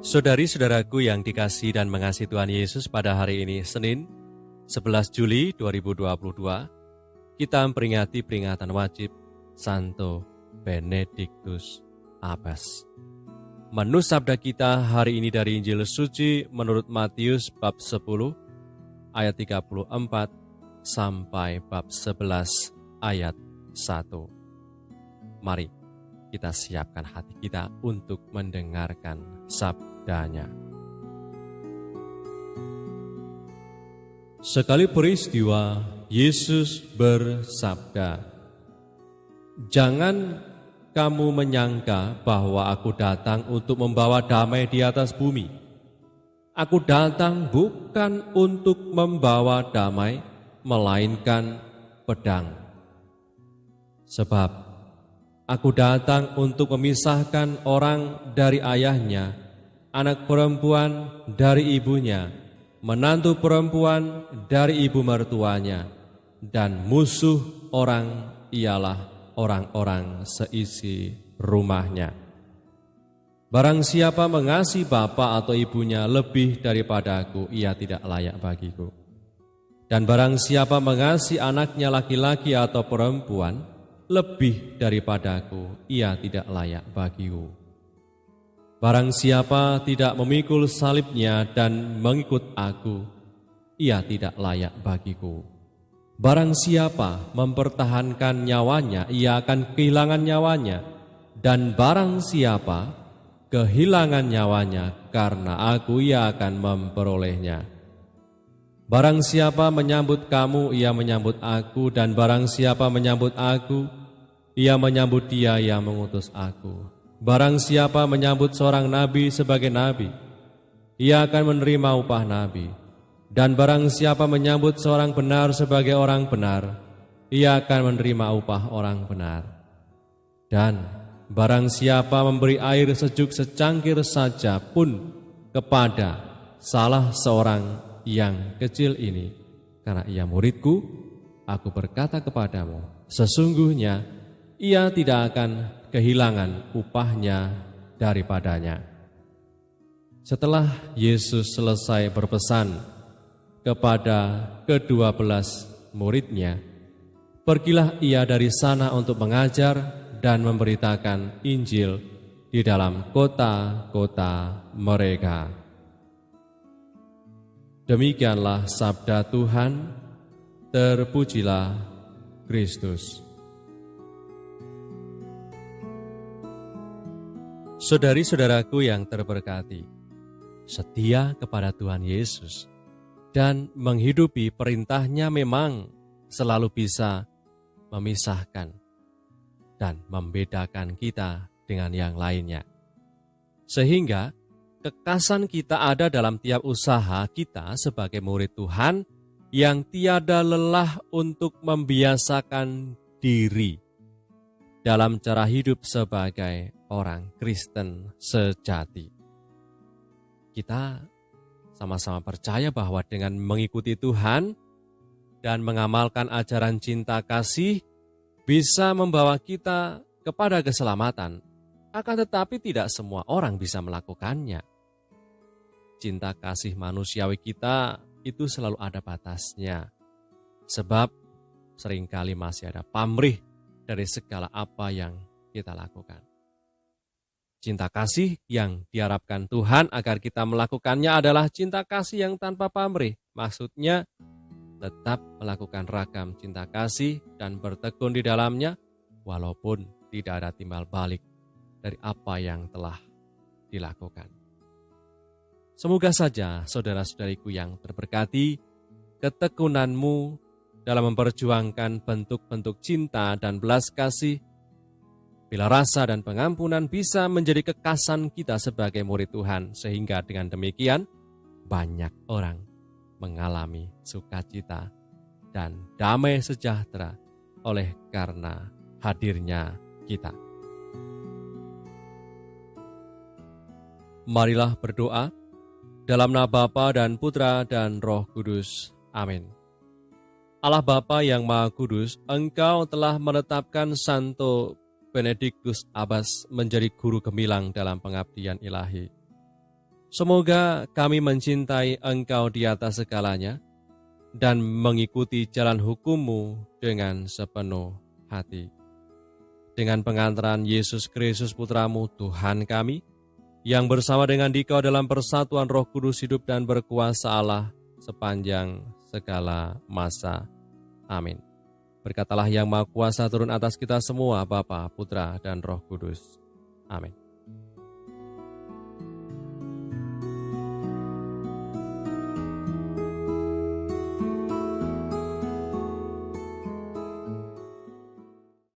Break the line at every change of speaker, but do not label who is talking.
Saudari-saudaraku yang dikasihi dan mengasihi Tuhan Yesus, pada hari ini Senin 11 Juli 2022 kita memperingati peringatan wajib Santo Benedictus Abbas. Menu sabda kita hari ini dari Injil Suci menurut Matius bab 10 ayat 34 sampai bab 11 ayat 1. Mari kita siapkan hati kita untuk mendengarkan sabdanya. Sekali peristiwa, Yesus bersabda, "Jangan kamu menyangka bahwa aku datang untuk membawa damai di atas bumi. Aku datang bukan untuk membawa damai, melainkan pedang. Sebab aku datang untuk memisahkan orang dari ayahnya, anak perempuan dari ibunya, menantu perempuan dari ibu mertuanya, dan musuh orang ialah orang-orang seisi rumahnya. Barang siapa mengasihi bapa atau ibunya lebih daripada aku, ia tidak layak bagiku. Dan barang siapa mengasihi anaknya laki-laki atau perempuan lebih daripadaku, ia tidak layak bagiku. Barang siapa tidak memikul salibnya dan mengikut aku, ia tidak layak bagiku. Barang siapa mempertahankan nyawanya, ia akan kehilangan nyawanya. Dan barang siapa kehilangan nyawanya karena aku, ia akan memperolehnya. Barang siapa menyambut kamu, ia menyambut aku, dan barang siapa menyambut aku, ia menyambut Dia yang mengutus aku. Barang siapa menyambut seorang nabi sebagai nabi, ia akan menerima upah nabi. Dan barang siapa menyambut seorang benar sebagai orang benar, ia akan menerima upah orang benar. Dan barang siapa memberi air sejuk secangkir saja pun kepada salah seorang yang kecil ini, karena ia muridku, aku berkata kepadamu, sesungguhnya ia tidak akan kehilangan upahnya daripadanya." Setelah Yesus selesai berpesan kepada ke-12 muridnya, pergilah ia dari sana untuk mengajar dan memberitakan Injil di dalam kota-kota mereka. Demikianlah sabda Tuhan, terpujilah Kristus. Saudari-saudaraku yang terberkati, setia kepada Tuhan Yesus dan menghidupi perintahnya memang selalu bisa memisahkan dan membedakan kita dengan yang lainnya. Sehingga kekasan kita ada dalam tiap usaha kita sebagai murid Tuhan yang tiada lelah untuk membiasakan diri dalam cara hidup sebagai orang Kristen sejati. Kita sama-sama percaya bahwa dengan mengikuti Tuhan dan mengamalkan ajaran cinta kasih bisa membawa kita kepada keselamatan. Akan tetapi tidak semua orang bisa melakukannya. Cinta kasih manusiawi kita itu selalu ada batasnya. Sebab seringkali masih ada pamrih dari segala apa yang kita lakukan. Cinta kasih yang diharapkan Tuhan agar kita melakukannya adalah cinta kasih yang tanpa pamrih. Maksudnya tetap melakukan ragam cinta kasih dan bertekun di dalamnya walaupun tidak ada timbal balik dari apa yang telah dilakukan. Semoga saja saudara-saudariku yang terberkati, ketekunanmu dalam memperjuangkan bentuk-bentuk cinta dan belas kasih, bila rasa dan pengampunan bisa menjadi kekasan kita sebagai murid Tuhan, sehingga dengan demikian banyak orang mengalami sukacita dan damai sejahtera oleh karena hadirnya kita. Marilah berdoa dalam nama Bapa dan Putra dan Roh Kudus. Amin. Allah Bapa yang Maha Kudus, Engkau telah menetapkan Santo Benedictus Abbas menjadi guru gemilang dalam pengabdian ilahi. Semoga kami mencintai Engkau di atas segalanya dan mengikuti jalan hukum-Mu dengan sepenuh hati. Dengan pengantaran Yesus Kristus Putra-Mu, Tuhan kami, yang bersama dengan Dikau dalam persatuan Roh Kudus hidup dan berkuasa Allah sepanjang segala masa. Amin. Berkatalah yang Maha Kuasa turun atas kita semua, Bapa, Putra, dan Roh Kudus. Amin.